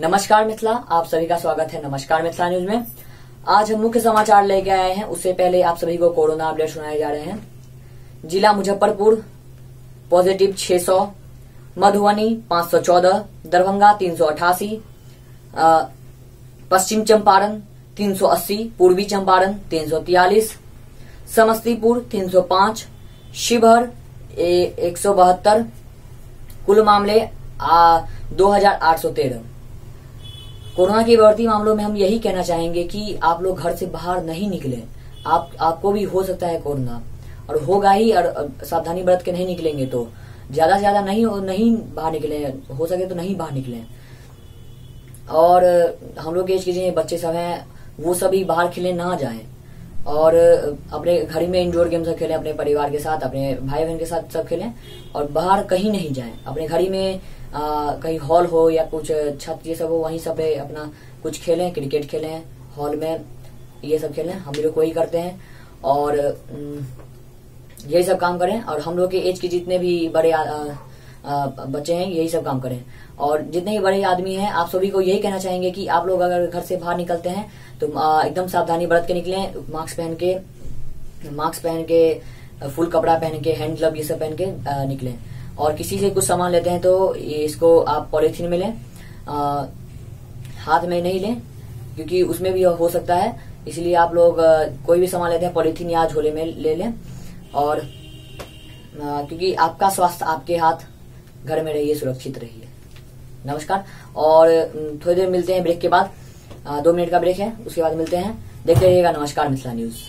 नमस्कार मिथिला, आप सभी का स्वागत है नमस्कार मिथिला न्यूज में। आज हम मुख्य समाचार लेके आए हैं। उससे पहले आप सभी को कोरोना अपडेट सुनाए जा रहे हैं। जिला मुजफ्फरपुर पॉजिटिव 600, मधुबनी 514, दरभंगा 388, पश्चिम चंपारण 380, पूर्वी चंपारण 343, समस्तीपुर 305, शिवहर 172, कुल मामले 2813। कोरोना के बढ़ती मामलों में हम यही कहना चाहेंगे कि आप लोग घर से बाहर नहीं निकले। आपको भी हो सकता है कोरोना, और होगा ही, और सावधानी बरत के नहीं निकलेंगे तो ज्यादा से ज्यादा नहीं बाहर निकले, हो सके तो नहीं बाहर निकले। और हम लोग एज के जो बच्चे सब हैं वो सभी बाहर खेलने ना जाएं, और अपने घर में इंडोर गेम सब खेलें, अपने परिवार के साथ, अपने भाई बहन के साथ सब खेलें, और बाहर कहीं नहीं जाएं। अपने घर में कहीं हॉल हो या कुछ छत ये सब हो, वहीं सब पे अपना कुछ खेलें, क्रिकेट खेलें, हॉल में ये सब खेलें। हम लोग वही करते हैं और यही सब काम करें। और हम लोग के एज के जितने भी बड़े बच्चे हैं यही सब काम करें। और जितने भी बड़े आदमी हैं आप सभी को यही कहना चाहेंगे कि आप लोग अगर घर से बाहर निकलते हैं तो एकदम सावधानी बरत के निकलें। मास्क पहन के फुल कपड़ा पहन के, हैंड ग्लव ये सब पहन के निकलें। और किसी से कुछ सामान लेते हैं तो इसको आप पॉलीथीन में लें, हाथ में नहीं लें, क्योंकि उसमें भी हो सकता है। इसलिए आप लोग कोई भी सामान लेते हैं पॉलीथीन या झोले में ले लें। और क्योंकि आपका स्वास्थ्य आपके हाथ, घर में रहिए, सुरक्षित रहिए। नमस्कार। और थोड़ी देर मिलते हैं ब्रेक के बाद, 2 मिनट का ब्रेक है, उसके बाद मिलते हैं। देखते रहिएगा नमस्कार मिथिला न्यूज।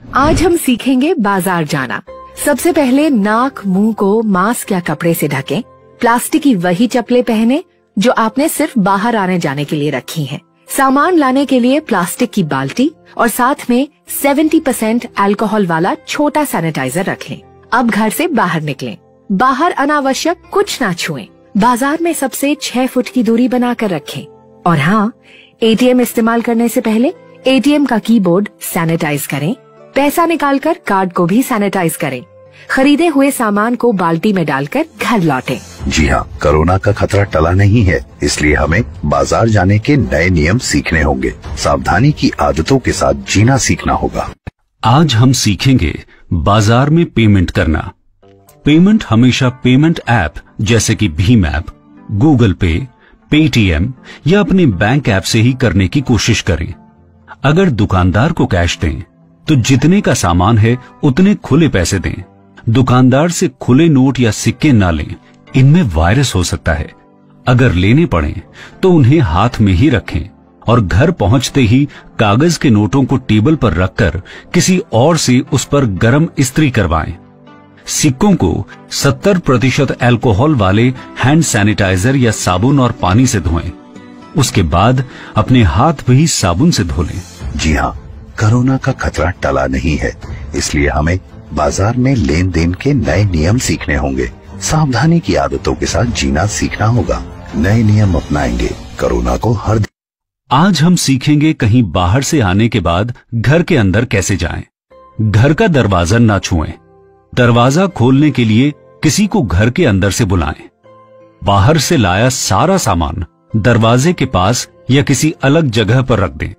आज हम सीखेंगे बाजार जाना। सबसे पहले नाक मुंह को मास्क या कपड़े से ढकें। प्लास्टिक की वही चप्पलें पहने जो आपने सिर्फ बाहर आने जाने के लिए रखी हैं। सामान लाने के लिए प्लास्टिक की बाल्टी और साथ में 70% अल्कोहल वाला छोटा सैनिटाइजर रख लें। अब घर से बाहर निकलें। बाहर अनावश्यक कुछ ना छुएं। बाजार में सबसे 6 फुट की दूरी बनाकर रखें। और हाँ, एटीएम इस्तेमाल करने से पहले एटीएम का कीबोर्ड सैनिटाइज करें। पैसा निकालकर कार्ड को भी सैनिटाइज करें। खरीदे हुए सामान को बाल्टी में डालकर घर लौटें। जी हाँ, कोरोना का खतरा टला नहीं है, इसलिए हमें बाजार जाने के नए नियम सीखने होंगे। सावधानी की आदतों के साथ जीना सीखना होगा। आज हम सीखेंगे बाजार में पेमेंट करना। पेमेंट हमेशा पेमेंट ऐप जैसे कि भीम ऐप, गूगल पे, पेटीएम या अपने बैंक ऐप से ही करने की कोशिश करें। अगर दुकानदार को कैश दें तो जितने का सामान है उतने खुले पैसे दें। दुकानदार से खुले नोट या सिक्के ना लें, इनमें वायरस हो सकता है। अगर लेने पड़े तो उन्हें हाथ में ही रखें और घर पहुंचते ही कागज के नोटों को टेबल पर रखकर किसी और से उस पर गर्म इस्त्री करवाएं। सिक्कों को 70% अल्कोहल वाले हैंड सैनिटाइजर या साबुन और पानी से धोएं। उसके बाद अपने हाथ भी साबुन से धो लें। जी हाँ, कोरोना का खतरा टला नहीं है, इसलिए हमें बाजार में लेन देन के नए नियम सीखने होंगे। सावधानी की आदतों के साथ जीना सीखना होगा। नए नियम अपनाएंगे, कोरोना को हर आज हम सीखेंगे कहीं बाहर से आने के बाद घर के अंदर कैसे जाएं। घर का दरवाजा ना छुएं। दरवाजा खोलने के लिए किसी को घर के अंदर से बुलाएं। बाहर से लाया सारा सामान दरवाजे के पास या किसी अलग जगह पर रख दें।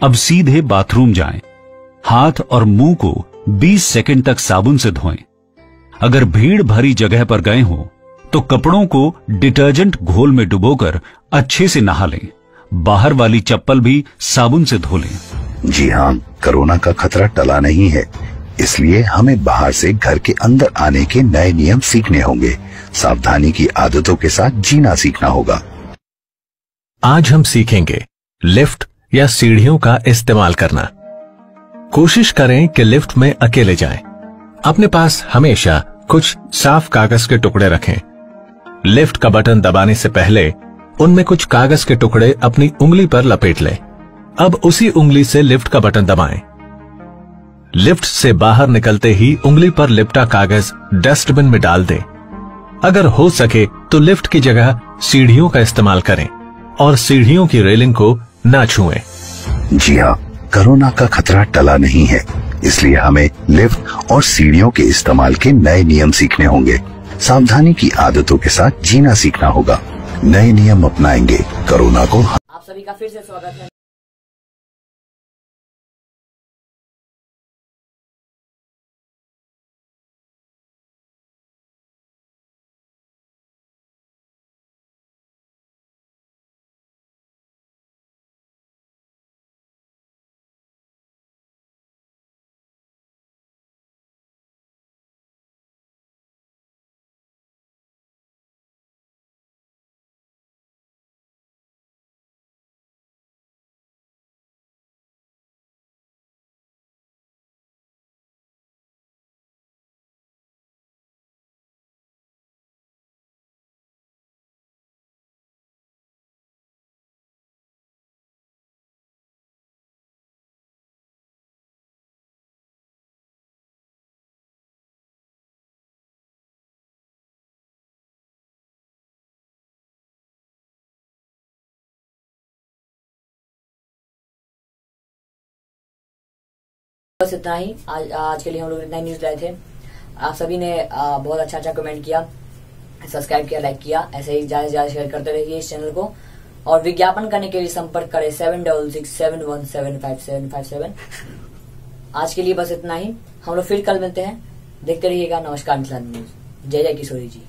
अब सीधे बाथरूम जाएं। हाथ और मुंह को 20 सेकंड तक साबुन से धोएं। अगर भीड़ भरी जगह पर गए हो तो कपड़ों को डिटर्जेंट घोल में डुबोकर अच्छे से नहा लें। बाहर वाली चप्पल भी साबुन से धो लें। जी हाँ, कोरोना का खतरा टला नहीं है, इसलिए हमें बाहर से घर के अंदर आने के नए नियम सीखने होंगे। सावधानी की आदतों के साथ जीना सीखना होगा। आज हम सीखेंगे लिफ्ट या सीढ़ियों का इस्तेमाल करना। कोशिश करें कि लिफ्ट में अकेले जाएं। अपने पास हमेशा कुछ साफ कागज के टुकड़े रखें। लिफ्ट का बटन दबाने से पहले उनमें कुछ कागज के टुकड़े अपनी उंगली पर लपेट लें। अब उसी उंगली से लिफ्ट का बटन दबाएं। लिफ्ट से बाहर निकलते ही उंगली पर लिपटा कागज डस्टबिन में डाल दें। अगर हो सके तो लिफ्ट की जगह सीढ़ियों का इस्तेमाल करें और सीढ़ियों की रेलिंग को ना छुएं। जी हाँ, कोरोना का खतरा टला नहीं है, इसलिए हमें लिफ्ट और सीढ़ियों के इस्तेमाल के नए नियम सीखने होंगे। सावधानी की आदतों के साथ जीना सीखना होगा। नए नियम अपनाएंगे कोरोना को। आप सभी का फिर से स्वागत है। बस इतना ही आज के लिए हम लोग इतना ही न्यूज लाए थे। आप सभी ने बहुत अच्छा कमेंट किया, सब्सक्राइब किया, लाइक किया। ऐसे ही ज्यादा से ज्यादा शेयर करते रहिए इस चैनल को, और विज्ञापन करने के लिए संपर्क करें 7667175757। आज के लिए बस इतना ही। हम लोग फिर कल मिलते हैं। देखते रहिएगा। नमस्कार मिथिला न्यूज। जय जय किशोरी जी।